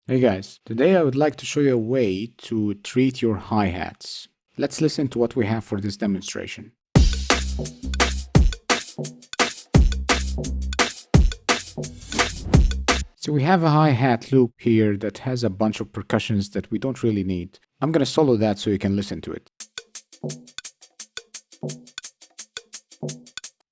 Hey guys, today I would like to show you a way to treat your hi-hats. Let's listen to what we have for this demonstration. So we have a hi-hat loop here that has a bunch of percussions that we don't really need. I'm gonna solo that so you can listen to it.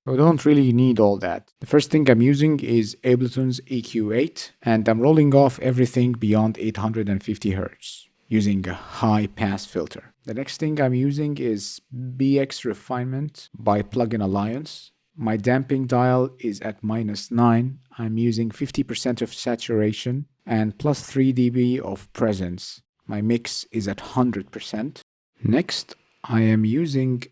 We don't really need all that. The first thing I'm using is Ableton's EQ8, and I'm rolling off everything beyond 850 Hz using a high pass filter. The next thing I'm using is BX Refinement by Plugin Alliance. My damping dial is at -9. I'm using 50% of saturation and plus 3 dB of presence. My mix is at 100%. Next, I am using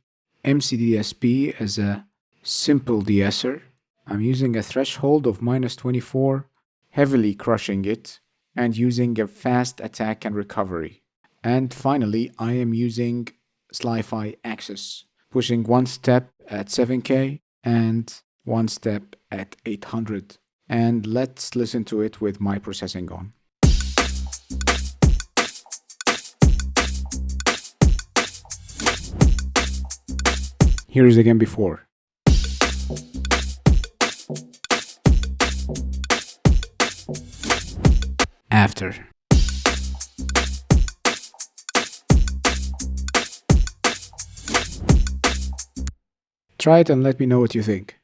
MCDSP as a simple de-esser. I'm using a threshold of -24, heavily crushing it, and using a fast attack and recovery. And finally, I am using Sli-Fi Access, pushing one step at 7K and one step at 800. And let's listen to it with my processing on. Here is again before. After. Try it and let me know what you think.